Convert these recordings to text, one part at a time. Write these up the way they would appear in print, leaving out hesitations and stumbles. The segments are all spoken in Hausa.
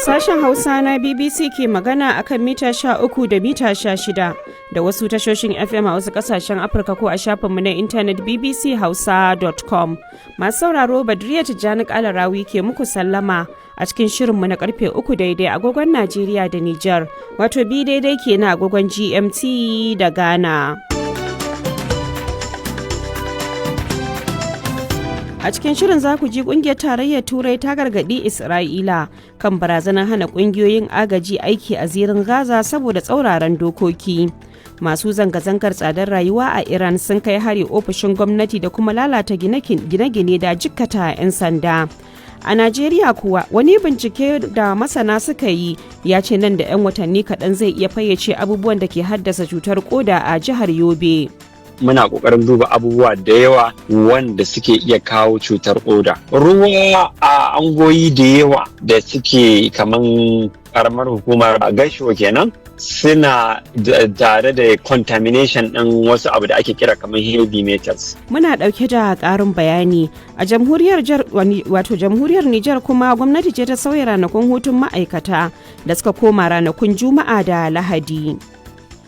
Sashen Hausa na BBC ke magana akan mita 13 da mita 16 da wasu tashoshin FM a wasu kasashen Afirka ko a shafinmu na intanet bbchausa.com. Masu sauraro Badriya Tijjani Kalarawi ke muku sallama a cikin shirinmu na karfe 3 daidai agogon Najeriya da Nijar, wato bi daidai ke na agogon GMT da Ghana. A cikin shirin za ku ji kungiyar tarayyar Turai ta gargaɗi Isra'ila kan barazanar hana kungiyoyin agaji aiki a zirin Gaza saboda tsauraran dokoki. Masu zanga-zangar tsadar rayuwa a Iran sun kai hari ofishin gwamnati da kuma lalata gine-gine da jikkata 'yan sanda. A Najeriya kuwa wani bincike da masana suka yi ya ce nan da 'yan watanni kaɗan zai iya fayyace abubuwan da ke haddasa cutar koda a jihar Yobe. Muna ƙoƙarin duba abubuwa da yawa wanda suke iya kawo cutar koda. Ruwa a angoyi da yawa da suke kaman ƙaramar hukumar Gashuwa kenan suna tare da contamination ɗin wasu abu da ake kira kamar heavy metals. Muna ɗauke da ƙarin bayani a jamhuriyar Nijar kuma gwamnati ce ta sauya ranakun hutun ma'aikata da suka koma ranakun Juma'a da Lahadi.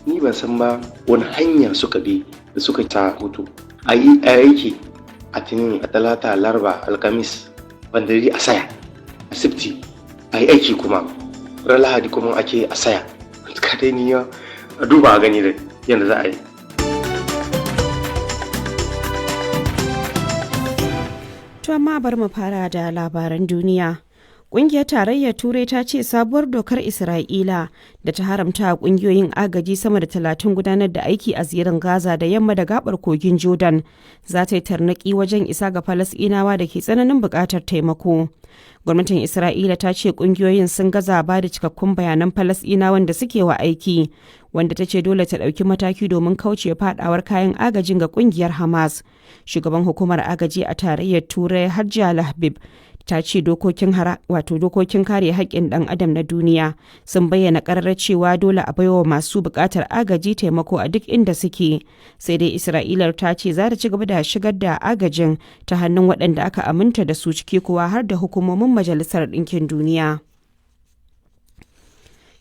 Ni ban san ba wani hanya suka bi da suka ta hutu a yi aiki a Litinin, a Talata, Laraba, Alkamis, bandari a saya, a Sibti a yi aiki kuma ran Lahadi kuma ake a saya. Kadai ni a duba a gani da yadda za a yi. To amma bari mu fara da labaran duniya. Ƙungiyar Tarayyar Turai ta ce sabuwar dokar Isra'ila da ta haramta ƙungiyoyin agaji sama da 30 gudanar da aiki a zirin Gaza da yamma da gabar kogin Jordan za ta yi tarnaƙi wajen isa ga Falasɗinawa da ke tsananin buƙatar taimako. Gwamnatin Isra'ila ta ce ƙungiyoyin sun gaza ba da cikakkun bayanan Falasɗinawan da suke wa aiki, wanda ta ce dole ta ɗauki mataki domin kauce faɗawar kayan agajin ga ƙungiyar Hamas. Shugaban hukumar agaji a Tarayyar Turai Hajji Al-Habib ta ce dokokin kare haƙƙin ɗan adam na duniya sun bayyana ƙarar cewa dole a baiwa masu buƙatar agaji taimako a duk inda suke, sai dai Isra'ilar ta ce za ta ci gaba da shigar da agajin ta hannun waɗanda aka aminta da su, ciki kuwa har da hukumomin Majalisar Ɗinkin Duniya.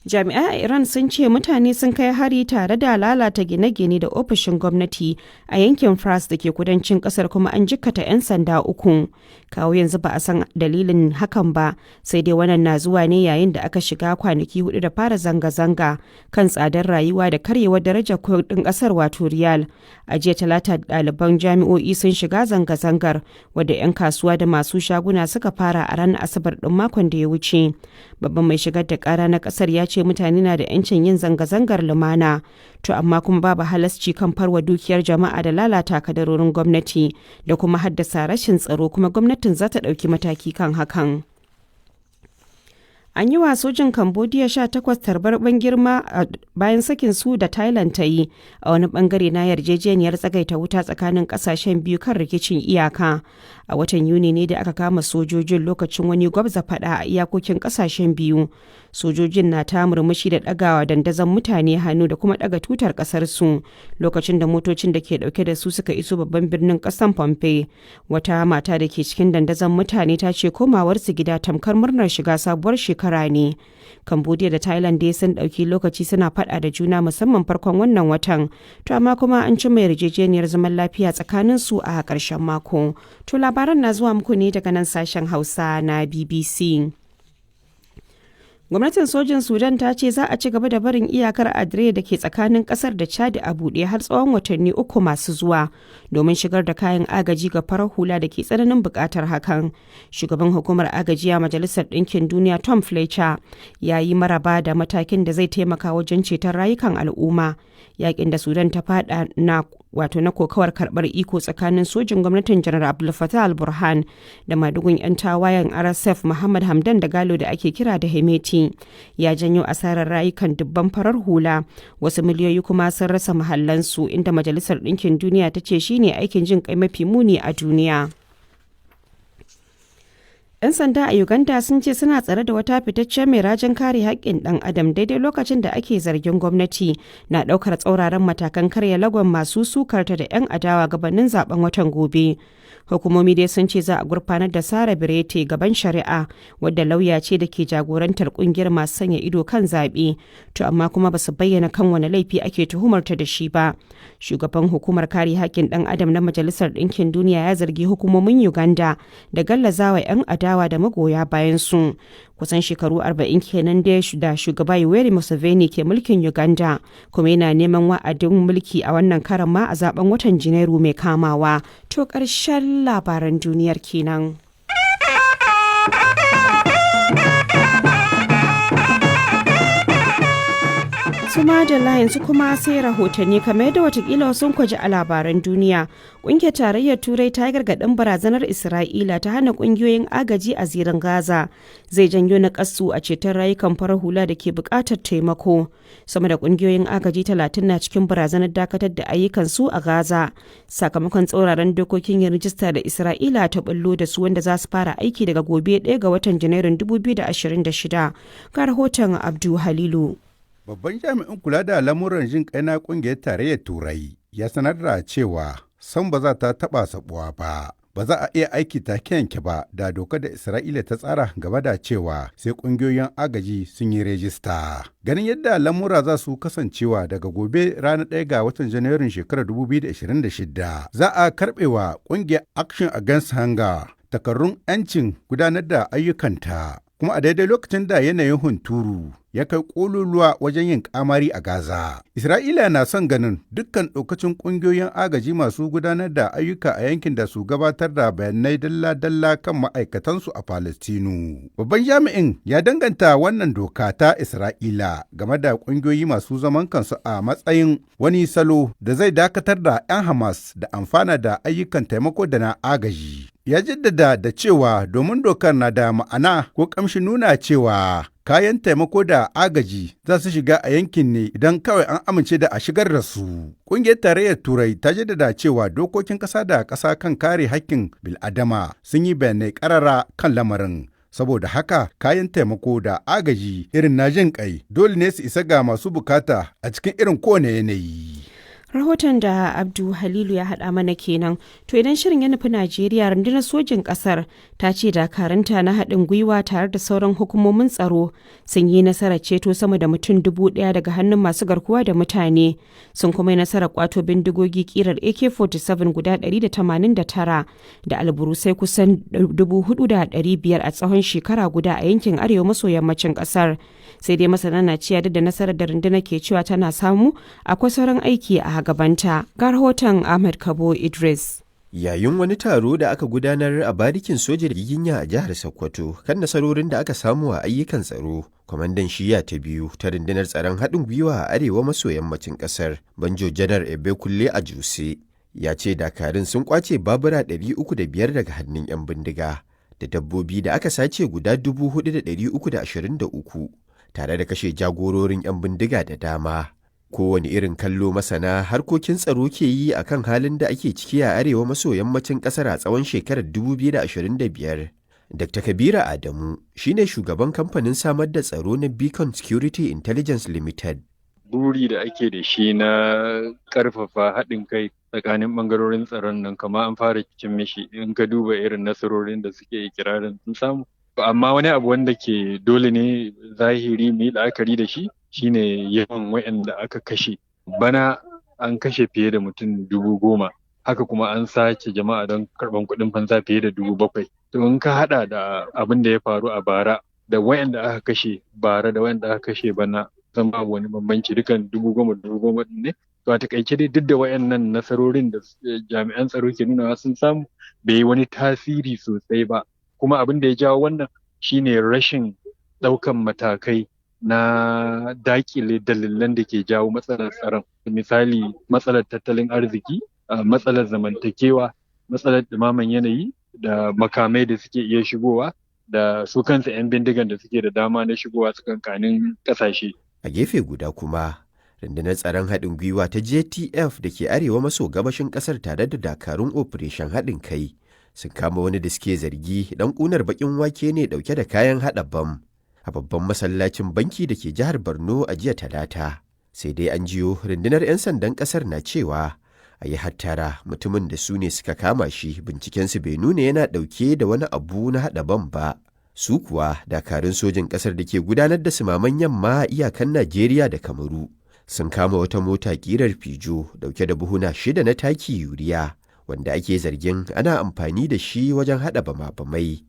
Jami'ai a Iran sun ce mutane sun kai hari tare da lalata gine-gine da ofishin gwamnati a yankin Fars da ke kudancin kasar, kuma an jikkata 'yan sanda 3. Kawo yanzu ba a san dalilin hakan ba, sai dai wannan na zuwa ne yayin da aka shiga kwanaki 4 da fara zanga-zanga kan tsadar rayuwa da karyewar darajar kuɗin kasar wato riyal. A jiya Talata ɗaliban jami'o'i sun shiga zanga-zangar wadda 'yan kasuwa da masu shaguna suka fara a ranar Asabar ɗin makon da ya wuce. Babban mai shigar da ƙara na ƙasar ya ce mutane na da 'yancin yin zanga-zangar lumana, to amma kuma babu halasci kan farwa dukiyar jama'a da lalata kadarorin gwamnati da kuma haddasa rashin tsaro, kuma gwamnatin za ta ɗauki mataki kan hakan. An yi wa sojin Cambodia 18 tarbar ban girma bayan sakin su da Thailand ta yi a wani bangare na yarjejeniyar tsagaita wuta tsakanin kasashen biyu kan rikicin iyaka. A watan Yuni ne da aka kama sojojin lokacin wani gwabza fada a iyakokin kasashen biyu. Sojojin na ta murmushi da ɗagawa dandazon mutane hannu da kuma ɗaga tutar ƙasar su lokacin da motocin da ke ɗauke da su suka iso babban birnin ƙasar Phnom. Wata mata da ke cikin dandazon mutane ta ce komawarsu gida tamkar murnar shiga sabuwar shekara ne. Cambodia da Thailand dai sun ɗauki lokaci suna faɗa da juna musamman farkon wannan watan, to amma kuma an cimma yarjejeniyar zaman lafiya tsakanin su a ƙarshen mako. To labaran na zuwa muku ne daga nan sashen Hausa na BBC. Gwamnatin sojin Sudan ta ce za a ci gaba da barin iyakar Adre da ke tsakanin kasar da Chad a buɗe har tsawon watanni 3 masu zuwa domin shigar da kayan agaji ga farar hula da ke tsananin buƙatar hakan. Shugaban hukumar agaji a Majalisar Ɗinkin Duniya Tom Fletcher ya yi maraba da matakin da zai taimaka wajen ceton rayukan al'umma. Yakin da Sudan ta fada na kokawar karbar iko tsakanin sojin gwamnatin janar Abdul Fattah al-Burhan da madugun 'yan tawayen RSF Muhammad Hamdan da Galo da ake kira da Hemeti ya janyo asarar rayukan dubban farar hula, wasu miliyoyi kuma sun rasa mahallansu, inda Majalisar Ɗinkin Duniya ta ce shine aikin jin kai mafi muni a duniya. 'Yan sanda a Uganda sun ce suna tsare da wata fitaccen mai rajin kare haƙƙin ɗan adam daidai lokacin da ake zargin gwamnati na ɗaukar tsauraran matakan karya lagon masu sukarta da 'yan adawa gabanin zaben watan gobe. Hukumomi dai sun ce za a gurfanar da Sara Birete gaban shari'a wadda lauya ce da ke jagorantar kungiyar masu sanya ido kan zaɓe, to amma kuma ba su bayyana kan wani laifi ake tuhumarta da shi ba. Shugaban hukumar kare haƙƙin ɗan adam na Majalisar Ɗinkin Duniya ya zargi hukumomin Uganda da gallazawa 'yan adawa da magoya bayan su. Kusan shekaru 40 kenan da shugaba Yoweri Museveni ke mulkin Uganda, kuma yana neman wa'adin mulki a wannan karan ma a zaben watan Janairu mai kamawa. To ƙarshen labaran duniyar kenan. Suma da yanzu kuma sai rahotanni kamar yadda watakila sun kwaji a labaran duniya. Ƙungiyar tarayyar Turai ta yi gargaɗin barazanar Isra'ila ta hana ƙungiyoyin agaji a zirin Gaza zai janyo naƙasu a ceton rayukan farar hula da ke buƙatar taimako. Sama da ƙungiyoyin agaji 30 na cikin barazanar dakatar da ayyukan su a Gaza sakamakon tsauraran dokokin yin rijista da Isra'ila ta bullo da su wanda za su fara aiki daga gobe 1 ga watan Janairun 2026. Ga rahoton Abdu Halilu. Babban jami'in kula da lamuran jin kai na kungiyar tarayyar Turai ya sanar da cewa san ba za ta taɓa sabuwa ba. Ba za a iya aiki take yanke ba da dokar da Isra'ila ta tsara gaba da cewa sai ƙungiyoyin agaji sun yi rejista. Ganin yadda lamura za su kasancewa daga gobe ranar 1 ga watan Janairun shekarar 2026 za a karɓewa ƙungiyar Action Against Hunger takarrun 'yancin gudanar da ayyukanta. Kuma a daidai lokacin da yanayin hunturu ya kai ƙololuwa wajen yin kamari a Gaza. Isra'ila na son ganin dukkan ɗaukacin ƙungiyoyin agaji masu gudanar da ayyuka a yankin da su gabatar da bayanai dalla-dalla kan ma'aikatansu a Falastinu. Babban jami'in ya danganta wannan doka ta Isra'ila game da ƙungiyoyi masu zaman kansu a matsayin wani salo da zai dakatar da 'yan Hamas da amfana da ayyukan taimako da na agaji. Ya jaddada da cewa domin dokar na da ma'ana ko ƙamshin nuna cewa kayan taimako da agaji za su shiga a yankin ne idan kawai an amince da a shigar da su. Ƙungiyar Tarayyar Turai ta jaddada cewa dokokin ƙasa da ƙasa kan kare haƙƙin bil'adama sun yi bayanai ƙarara kan lamarin. Saboda haka kayan taimako da agaji irin na jin ƙai dole ne su isa ga masu bukata a cikin irin kowane yanayi. Rahoton da Abdu Halilu ya haɗa mana kenan. To idan shirin ya nufi Najeriya, rundunar sojin ƙasar ta ce dakaranta na haɗin gwiwa tare da sauran hukumomin tsaro sun yi nasarar ceto sama da mutum 1,000 daga hannun masu garkuwa da mutane. Sun kuma yi nasarar kwato bindigogi kirar AK-47 guda 189 da alburusai kusan 4,500 a tsawon shekara guda a yankin arewa maso yammacin ƙasar. Sai dai masana na cewa da nasarar da rundunar ke cewa tana samu akwai sauran aiki a gabanta. Ga rahoton Ahmed Kabo Idris. Yayin wani taro da aka gudanar a barikin soja da Giginya a jihar Sokoto kan nasarorin da aka samu a ayyukan tsaro, kwamandan shiya ta 2 ta rundunar tsaron haɗin gwiwa a arewa maso yammacin ƙasar, Banjo Janar Ebekulle a Juse, ya ce dakarun sun kwace babura 305 daga hannun 'yan bindiga da dabbobi da aka sace guda 4,323 tare da kashe jagororin 'yan bindiga da dama. Kowane irin kallo masana harkokin tsaro ke yi a kan halin da ake ciki a arewa maso yammacin ƙasar a tsawon shekarar 2025. Dr. Kabira Adamu shine shugaban kamfanin samar da tsaro na Beacon Security Intelligence Limited. Buri da ake da shi na ƙarfafa haɗin kai tsakanin ɓangarorin tsaron nan kama an fara cin mishi in ka duba irin nasarorin da suke ikirarin sun samu. Amma wani abu wanda ke dole ne zahiri mu yi la'akari da shi shine yawan waɗanda aka kashe. Bana an kashe fiye da mutum 10,000, haka kuma an sace jama'a don karɓan kuɗin fansa fiye da 7,000. To in ka haɗa da abin da ya faru a bara da waɗanda aka kashe bara da waɗanda aka kashe bana, zan babu wani bambanci, dukan 10,000 ne. To a takaice dai duk da waɗannan nasarorin da jami'an tsaro ke nunawa sun samu bai yi wani tasiri sosai ba. Kuma abin da ya jawo wannan shine rashin ɗaukan matakai na dakile dalilan da ke jawo matsalar tsaron. Misali matsalar tattalin arziki, matsalar zamantakewa, matsalar ɗumaman yanayi da makamai da suke iya shigowa da su kansu 'yan bindigan da suke da dama na shigowa tsakankanin ƙasashe. A gefe guda kuma, rundunar tsaron haɗin gwiwa ta JTF da ke arewa maso gabashin ƙasar tare da dakarun operation haɗin kai sun kama wani da suke zargi dan ƙunar baƙin wake ne ɗauke da kayan haɗa bam a babban masallacin banki da ke jihar Borno a jiya Talata. Sai dai an jiyo rundunar 'yan sandan ƙasar na cewa a yi hattara mutumin da su ne suka kama shi bincikensu bai nuna yana ɗauke da wani abu na haɗa bam ba. Su kuwa dakarun sojin ƙasar da ke gudanar da sumaman yamma a iyakan Najeriya da Kamaru sun kama wata mota ƙirar Fijo ɗauke da buhuna 6 na taki yuriya wanda ake zargin ana amfani da shi wajen haɗa bama-bamai.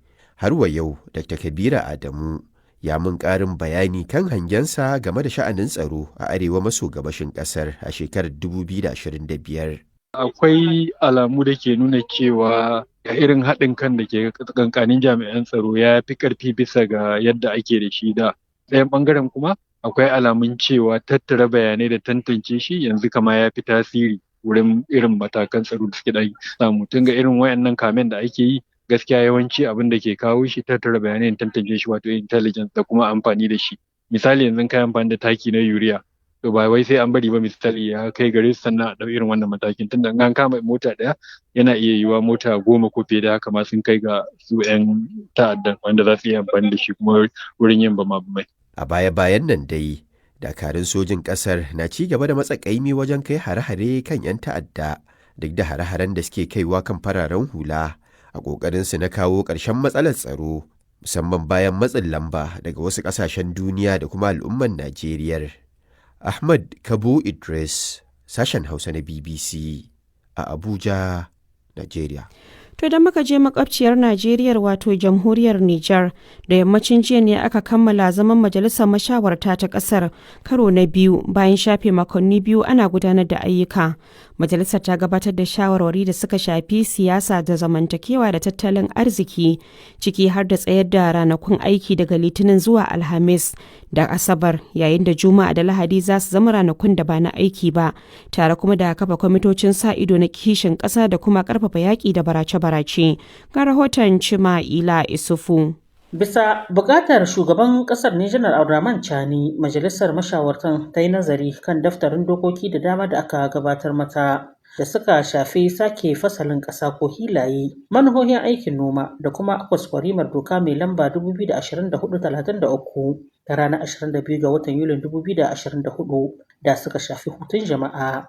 Har wa yau Dr. Kabira Adamu ya mun ƙarin bayani kan hangensa game da sha'anin tsaro a arewa maso gabashin ƙasar a shekarar 2025. Akwai alamu da ke nuna cewa irin haɗin kan da ke tsakankanin jami'an tsaro ya fi ƙarfi bisa ga yadda ake da shi da. Ɗayan ɓangaren kuma akwai alamun cewa tattara bayanai da tantance shi yanzu kama ya fi tasiri wurin irin matakan tsaro da suke da samu. Tun ga irin wayannan kamen da ake yi gaskiya yawanci abin da ke kawo shi tattara bayanai da tantance shi wato intelligence da kuma amfani da shi. Misali yanzu kai amfani da taki na urea to ba wai sai an bari ba misali ya kai gare su sannan a ɗau irin wannan matakin tunda an kama mota ɗaya yana iya yiwuwa mota 10 ko fiye da haka ma sun kai ga su 'yan ta'addan wanda za su iya amfani da shi kuma wurin yin bama-bamai. A baya-bayan nan dai dakarun sojin ƙasar na ci gaba da matsa ƙaimi wajen kai hare-hare kan 'yan ta'adda duk da hare-haren da suke kaiwa kan fararen hula a ƙoƙarinsu na kawo ƙarshen matsalar tsaro musamman bayan matsin lamba daga wasu ƙasashen duniya da kuma al'umman Najeriya. Ahmad Kabo Idris, sashen Hausa na BBC a Abuja, Najeriya. To da muka je makwabciyar Najeriya wato jamhuriyar Nijar da yammacin jiya ne aka kammala zaman majalisar mashawarta ta kasar karo na biyu bayan shafe makonni 2 ana gudanar da ayyuka. Majalisar ta gabatar da shawarwari da suka shafi siyasa da zamantakewa da tattalin arziki ciki har da tsayar da ranakun aiki daga Litinin zuwa Alhamis da Asabar yayin da Juma'a da Lahadi za su zama ranakun da ba na aiki ba tare kuma da kafa kwamitocin sa ido na kishin ƙasa da kuma ƙarfafa yaƙi da barace-barace. Ga rahoton Cima'ila Isufu. Bisa buƙatar shugaban ƙasar ne Janar Abdurrahman Chani, majalisar mashawartan ta yi nazari kan daftarin dokoki da dama da aka gabatar mata da suka shafi sake fasalin ƙasa ko hilaye, manuhohin aikin noma da kuma kwaskwarimar doka mai lamba 2024-33 da ranar 22 ga watan Yulin 2024 da suka shafi hutun jama'a.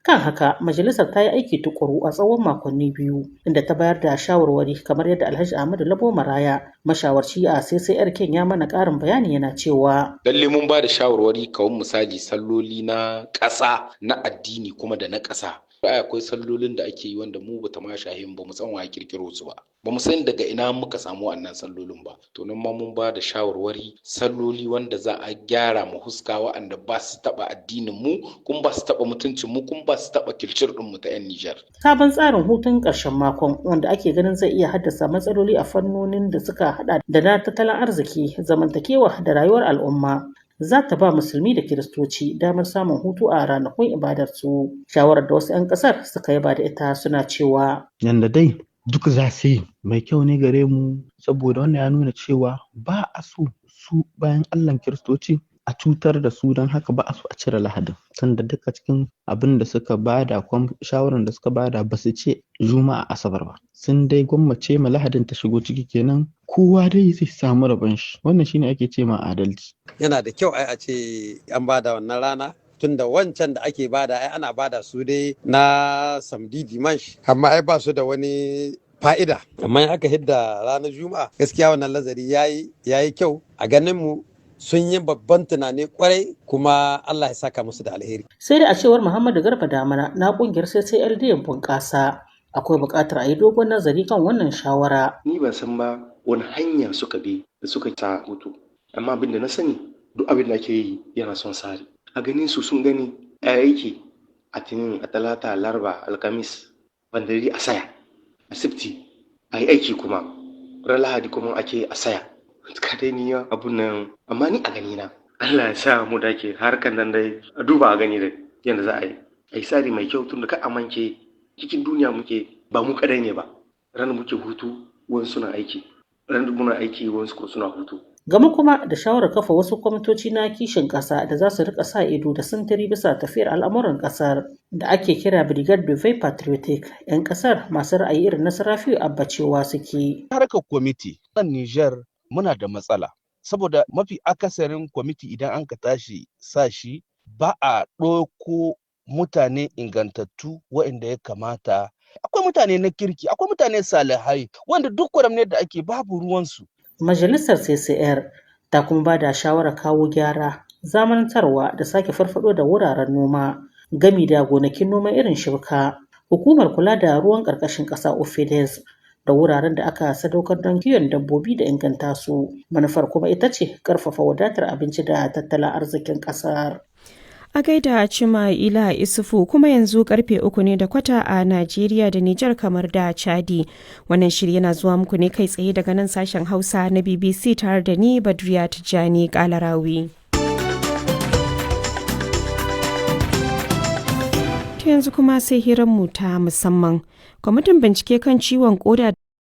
Kan haka, majalisar ta yi aiki tukuru a tsawon makonni 2 inda ta bayar da shawarwari kamar yadda Alhaji Ahmadu Labo Maraya, mashawarci a CCR Ken ya mana ƙarin bayani yana cewa. Lalle mun ba da shawarwari kawai misali salloli na ƙasa na addini kuma da na ƙasa. Akwai sallolin da ake yi wanda mu bata ma shahin ba mu san wa kirkiro su ba mu san daga ina muka samu wannan sallolin ba to nan ma mun ba da shawarwari salloli wanda za a gyara mu huska wa'anda ba su taba addinin mu kuma ba su taba mutuncin mu kuma ba su taba kirkir din mu ta yan Nijar. Sabon tsarin hutun ƙarshen makon wanda ake ganin zai iya haddasa matsaloli a fannonin da suka hada da na tattalin arziki, zamantakewa da rayuwar al'umma. Za ta ba musulmi da kiristoci damar samun hutu a ranakun ibadarsu. Shawarar da wasu 'yan ƙasar suka yaba da ita suna cewa. Yanda dai duk za su yi mai kyau ne gare mu saboda wannan ya nuna cewa ba a so su bayan Allahn kiristoci a cutar da su don haka ba a so a cire lahadin. Sanda duka cikin abin da suka bada shawarar da suka bada ba su ce juma'a asabar ba. Sun dai gwammace ma lahadin ta shigo ciki kenan kowa dai zai samu rabon shi wannan shine ake ce ma adalci. Yana da kyau ai a ce an bada wannan rana tunda wancan da ake bada ai ana bada su dai na samdi dimansh amma ai ba su da wani fa'ida amma in aka hidda ranar juma'a gaskiya wannan lazari yayi kyau a ganin mu sun yi babban tunani kwarai kuma Allah ya saka musu da alheri. Sai da a cewar Muhammadu Garba Damana na kungiyar CCLD bunƙasa akwai buƙatar a yi dogon nazari kan wannan shawara. Ni ban san ba wani hanya suka bi da suka ta hutu amma abin da na sani duk abin da ake yi yana son sari. A ganin su sun gani a aiki a Tinin, a Talata, Laraba, Alkamis, Bandari a saya, a Sifti a yi aiki kuma ran Lahadi kuma ake a saya. Kadai ni abun nan amma ni a gani na Allah ya sa mu dake harkan nan dai a duba a gani dai yanda za a yi tsari mai kyau tunda ka amince cikin duniya muke ba mu kadai ne ba ran muke hutu wani suna aiki ran muna aiki wani ko suna hutu. Game kuma da shawarar kafa wasu kwamitoci na kishin ƙasa da za su rika sa ido da sintiri bisa tafiyar al'amuran ƙasar da ake kira Brigade de Veille Patriotique. 'Yan ƙasar masu ra'ayi irin na Sarafiu Abba cewa suke. Harkar kwamiti nan Nijar muna da matsala. Saboda mafi akasarin kwamiti idan an ka tashi sa shi ba a ɗauko mutane ingantattu waɗanda ya kamata. Akwai mutane na kirki, akwai mutane salihai wanda duk kwaramniyar da ake babu ruwansu. Majalisar CCR ta kuma ba da shawarar kawo gyara, zamanantarwa da sake farfado da wuraren noma gami da gonakin noman irin shibka. Hukumar kula da ruwan ƙarƙashin ƙasa OFIDES da wuraren da aka sadaukar don kiwon dabbobi da inganta su. Manufar kuma ita ce ƙarfafa wadatar abinci da tattalin arzikin ƙasar. A gaida Cima'ila Isufu kuma yanzu karfe 3:15 a Najeriya da Nijar kamar da Chadi. Wannan shiri yana zuwa muku ne kai tsaye daga nan sashen Hausa na BBC tare da ni Badriya Tijjani Kalarawi. Ta yanzu kuma sai hiranmu ta musamman. Kwamitin bincike kan ciwon koda